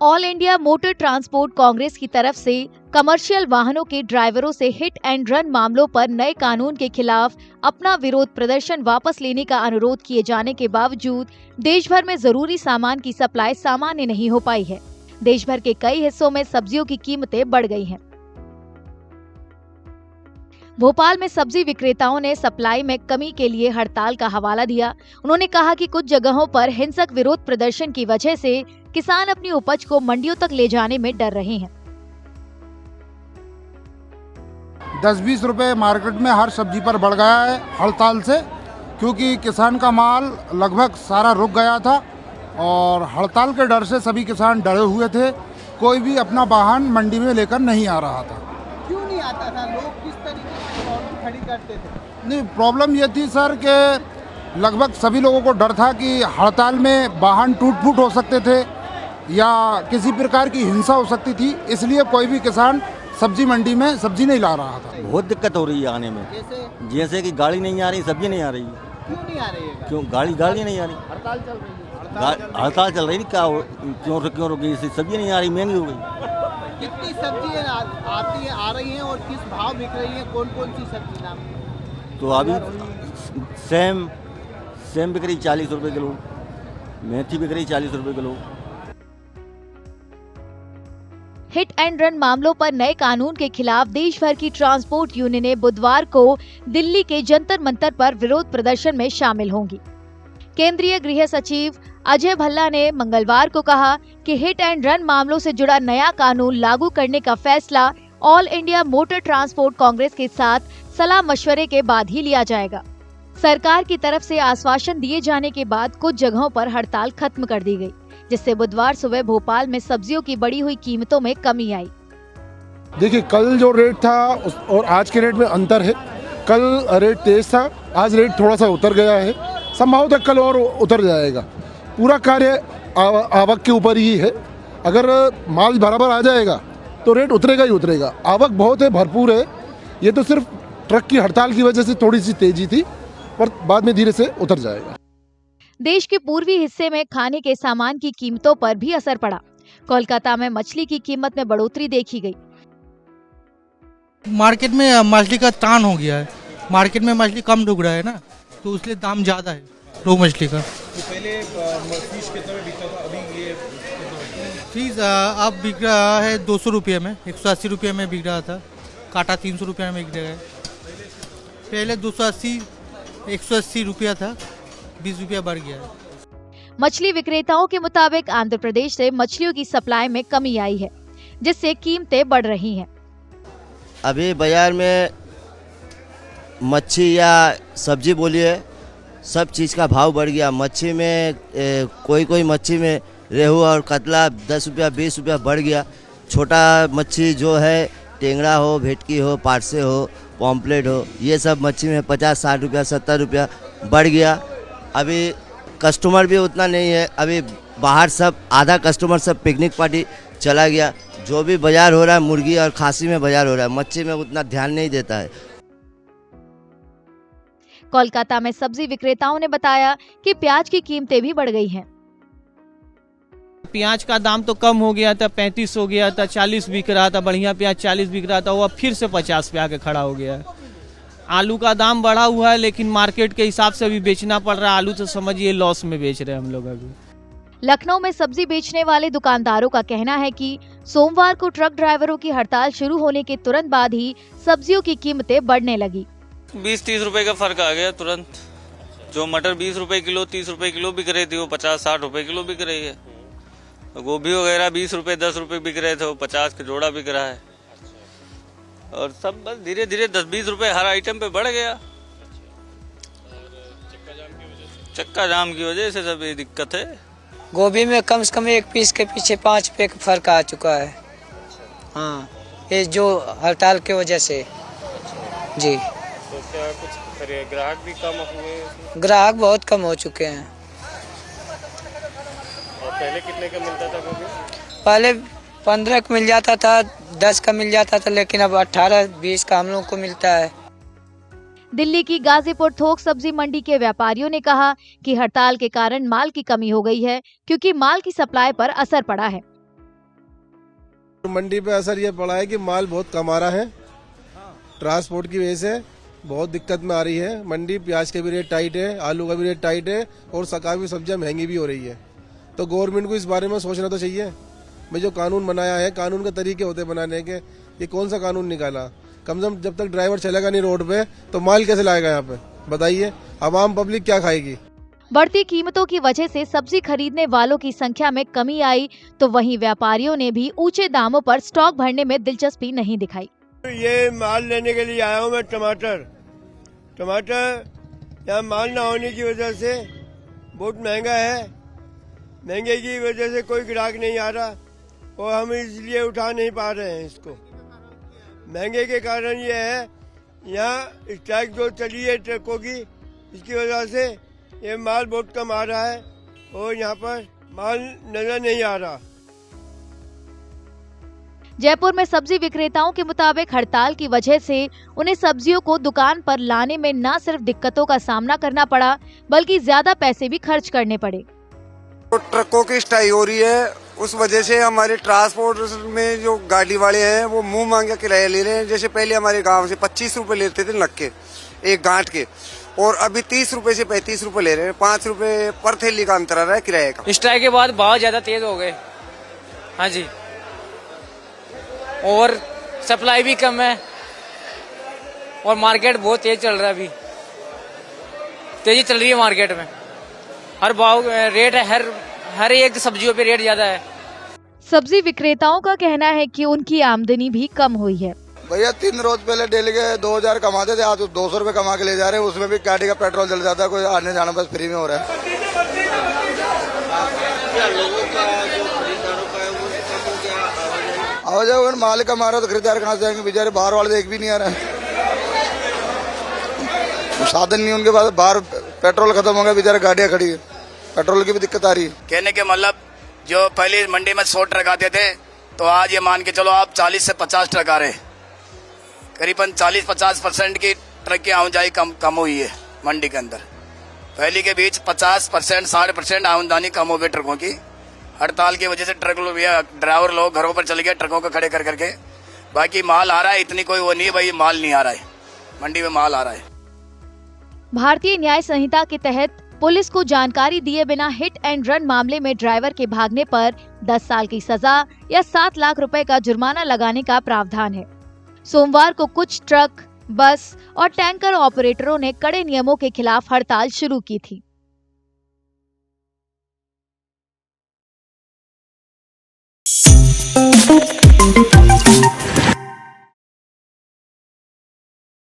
All India motor transport Congress की तरफ से कमर्शियल वाहनों के ड्राइवरों से हिट एंड रन मामलों पर नए कानून के खिलाफ अपना विरोध प्रदर्शन वापस लेने का अनुरोध किए जाने के बावजूद देश भर में जरूरी सामान की सप्लाई सामान्य नहीं हो पाई है। देश भर के कई हिस्सों में सब्जियों की कीमतें बढ़ गई हैं। भोपाल में सब्जी विक्रेताओं ने सप्लाई में कमी के लिए हड़ताल का हवाला दिया। उन्होंने कहा कि कुछ जगहों पर हिंसक विरोध प्रदर्शन की वजह से किसान अपनी उपज को मंडियों तक ले जाने में डर रहे हैं। 10-20 रुपए मार्केट में हर सब्जी पर बढ़ गया है हड़ताल से, क्योंकि किसान का माल लगभग सारा रुक गया था और हड़ताल के डर से सभी किसान डरे हुए थे। कोई भी अपना वाहन मंडी में लेकर नहीं आ रहा था। क्यों नहीं आता था? लोग किस तरीके से प्रॉब्लम खड़ी करते थे? नहीं, प्रॉब्लम ये थी सर कि लगभग सभी लोगों को डर था कि हड़ताल में वाहन टूट फूट हो सकते थे या किसी प्रकार की हिंसा हो सकती थी, इसलिए कोई भी किसान सब्जी मंडी में सब्जी नहीं ला रहा था। बहुत दिक्कत हो रही है आने में, जैसे कि गाड़ी नहीं आ रही, सब्जी नहीं आ रही। क्यों नहीं आ रही है? क्यों गाड़ी नहीं आ रही? हड़ताल चल रही है। हड़ताल चल रही, क्या क्यों रुकी? सब्जी नहीं आ रही, महंगी हो गई। कितनी सब्जी आती है, आ रही हैं और किस भाव बिक रही है? कौन कौन सी सब्जी नाम? तो अभी सेम बिक रही 40 रुपये किलो, मेथी बिक रही 40 रुपये किलो। हिट एंड रन मामलों पर नए कानून के खिलाफ देश भर की ट्रांसपोर्ट यूनियनें बुधवार को दिल्ली के जंतर मंतर पर विरोध प्रदर्शन में शामिल होंगी। केंद्रीय गृह सचिव अजय भल्ला ने मंगलवार को कहा कि हिट एंड रन मामलों से जुड़ा नया कानून लागू करने का फैसला all India motor transport Congress के साथ सलाह मशवरे के बाद ही लिया जाएगा। सरकार की तरफ से आश्वासन दिए जाने के बाद कुछ जगहों पर हड़ताल खत्म कर दी गई, जिससे बुधवार सुबह भोपाल में सब्जियों की बढ़ी हुई कीमतों में कमी आई। देखिए, कल जो रेट था और आज के रेट में अंतर है। कल रेट तेज था, आज रेट थोड़ा सा उतर गया है। संभवतः कल और उतर जाएगा। पूरा कार्य आवक के ऊपर ही है। अगर माल बराबर आ जाएगा तो रेट उतरेगा ही उतरेगा। आवक बहुत है, भरपूर है। ये तो सिर्फ ट्रक की हड़ताल की वजह से थोड़ी सी तेजी थी, पर बाद में धीरे से उतर जाएगा। देश के पूर्वी हिस्से में खाने के सामान की कीमतों पर भी असर पड़ा। कोलकाता में मछली की कीमत में बढ़ोतरी देखी गई। मार्केट में मछली का तान हो गया है। मार्केट में मछली कम ढुक रहा है ना, तो इसलिए दाम ज्यादा है रोहू मछली का। तो पहले फिश कितना में बिकता था, अभी ये फीस अब बिक रहा है 200 रुपये में, 180 रुपये में बिक रहा था। काटा 300 रुपये में बिक रहा है। पहले 180 रुपया था, 20 रुपया बढ़ गया है। मछली विक्रेताओं के मुताबिक आंध्र प्रदेश से मछलियों की सप्लाई में कमी आई है, जिससे कीमतें बढ़ रही हैं। अभी बाजार में मच्छी या सब्जी बोलिए, सब चीज़ का भाव बढ़ गया। मच्छी में कोई मच्छी में रेहू और कतला 10 रुपया 20 रुपया बढ़ गया। छोटा मच्छी जो है, टेंगड़ा हो, भेटकी हो, पारसे हो, पॉम्पलेट हो, ये सब मच्छी में 50-60 रुपया 70 रुपया बढ़ गया। अभी कस्टमर भी उतना नहीं है। अभी बाहर सब आधा कस्टमर सब पिकनिक पार्टी चला गया। जो भी बाजार हो रहा है, मुर्गी और खांसी में बाजार हो रहा है, मच्छी में उतना ध्यान नहीं देता है। कोलकाता में सब्जी विक्रेताओं ने बताया कि प्याज की कीमतें भी बढ़ गई हैं। प्याज का दाम तो कम हो गया था, 35 हो गया था, 40 बिक रहा था। बढ़िया प्याज 40 बिक रहा था, वो अब फिर से 50 पे आके खड़ा हो गया है। आलू का दाम बढ़ा हुआ है, लेकिन मार्केट के हिसाब से अभी बेचना पड़ रहा है। आलू तो समझिए लॉस में बेच रहे हैं हम लोग अभी। लखनऊ में सब्जी बेचने वाले दुकानदारों का कहना है कि सोमवार को ट्रक ड्राइवरों की हड़ताल शुरू होने के तुरंत बाद ही सब्जियों की कीमतें बढ़ने लगी। 20-30 रुपए का फर्क आ गया तुरंत। जो मटर 20 रुपए किलो 30 रुपए किलो बिक रही थी, वो 50-60 रुपए किलो बिक रही है। गोभी वगैरह 20 रुपए 10 रुपए बिक रहे थे, वो 50 का जोड़ा बिक रहा है। और सब बस धीरे धीरे 10-20 रुपए हर आइटम पे बढ़ गया। चक्का जाम की वजह से सब ये दिक्कत है। गोभी में कम से कम एक पीस के पीछे 5 रुपए का फर्क आ चुका है। हाँ, ये जो हड़ताल की वजह से जी। तो क्या कुछ ग्राहक भी कम हुए? ग्राहक बहुत कम हो चुके हैं। और पहले कितने का मिलता था गोभी? पहले 15 का मिल जाता था, 10 का मिल जाता था, लेकिन अब 18-20 का हम लोग को मिलता है। दिल्ली की गाजीपुर थोक सब्जी मंडी के व्यापारियों ने कहा कि हड़ताल के कारण माल की कमी हो गई है, क्योंकि माल की सप्लाई पर असर पड़ा है। मंडी पे असर ये पड़ा है कि माल बहुत कम आ रहा है, ट्रांसपोर्ट की वजह से बहुत दिक्कत में आ रही है मंडी। प्याज के भी रेट टाइट है, आलू का भी रेट टाइट है और काफ़ी सब्जियां महंगी भी हो रही है। तो गवर्नमेंट को इस बारे में सोचना तो चाहिए। भाई जो कानून बनाया है, कानून के तरीके होते बनाने के, ये कौन सा कानून निकाला? कम से कम जब तक ड्राइवर चलेगा नहीं रोड पे तो माल कैसे लाएगा यहाँ पे, बताइए? आवाम पब्लिक क्या खाएगी? बढ़ती कीमतों की वजह से सब्जी खरीदने वालों की संख्या में कमी आई, तो वहीं व्यापारियों ने भी ऊंचे दामों पर स्टॉक भरने में दिलचस्पी नहीं दिखाई। ये माल लेने के लिए आया हूँ मैं। टमाटर यहाँ माल ना होने की वजह से बहुत महंगा है। महंगे की वजह से कोई ग्राहक नहीं आ रहा और हम इसलिए उठा नहीं पा रहे हैं इसको। महंगे के कारण ये है, यहाँ स्ट्राइक जो चली है ट्रकों की, इसकी वजह से ये माल बहुत कम आ रहा है और यहाँ पर माल नजर नहीं आ रहा। जयपुर में सब्जी विक्रेताओं के मुताबिक हड़ताल की वजह से उन्हें सब्जियों को दुकान पर लाने में न सिर्फ दिक्कतों का सामना करना पड़ा, बल्कि ज्यादा पैसे भी खर्च करने पड़े। तो ट्रकों की स्ट्राइक हो रही है, उस वजह से हमारे ट्रांसपोर्ट में जो गाड़ी वाले हैं वो मुंह मांगे किराया ले रहे हैं। जैसे पहले हमारे गांव से 25 रुपए लेते थे नक के, एक गांठ के, और अभी 30 रुपए से 35 रुपए ले रहे हैं। 5 रुपए पर थैली का अंतर आ रहा है किराए का। स्ट्राइक के बाद भाव ज्यादा तेज हो गए। हाँ जी, और सप्लाई भी कम है और मार्केट बहुत तेज चल रहा है। अभी तेजी चल रही है मार्केट में, हर भाव रेट है, हर एक सब्जियों पे रेट ज्यादा है। सब्जी विक्रेताओं का कहना है कि उनकी आमदनी भी कम हुई है। भैया 3 रोज पहले डेली के 2000 कमाते थे, आज 200 रुपए कमा के ले जा रहे हैं। उसमें भी गाड़ी का पेट्रोल जल जाता है, कोई आने जाना बस फ्री में हो रहा है। आवाजाही अगर माल का मारा तो खरीदार कहाँ से जाएंगे? बेचारे बाहर वाले एक भी नहीं आ रहे हैं, साधन नहीं उनके पास। बाहर पेट्रोल खत्म हो गया, बेचारे गाड़ियाँ खड़ी है, पेट्रोल की भी दिक्कत आ रही है। कहने के मतलब जो पहले मंडी में 100 ट्रक आते थे, तो आज ये मान के चलो आप 40 से 50 ट्रक आ रहे। करीबन 40-50% की ट्रक की आवाजाही कम हुई है मंडी के अंदर। पहले के बीच 50%, 60% आमदनी कम हो गई ट्रकों की। हड़ताल की वजह से ट्रक लोग, ड्राइवर लोग घरों पर चले गए ट्रकों को खड़े कर करके। बाकी माल आ रहा है, इतनी कोई वो नहीं है भाई, माल नहीं आ रहा है, मंडी में माल आ रहा है। भारतीय न्याय संहिता के तहत पुलिस को जानकारी दिए बिना हिट एंड रन मामले में ड्राइवर के भागने पर 10 साल की सजा या 7 लाख रुपए का जुर्माना लगाने का प्रावधान है। सोमवार को कुछ ट्रक, बस और टैंकर ऑपरेटरों ने कड़े नियमों के खिलाफ हड़ताल शुरू की थी।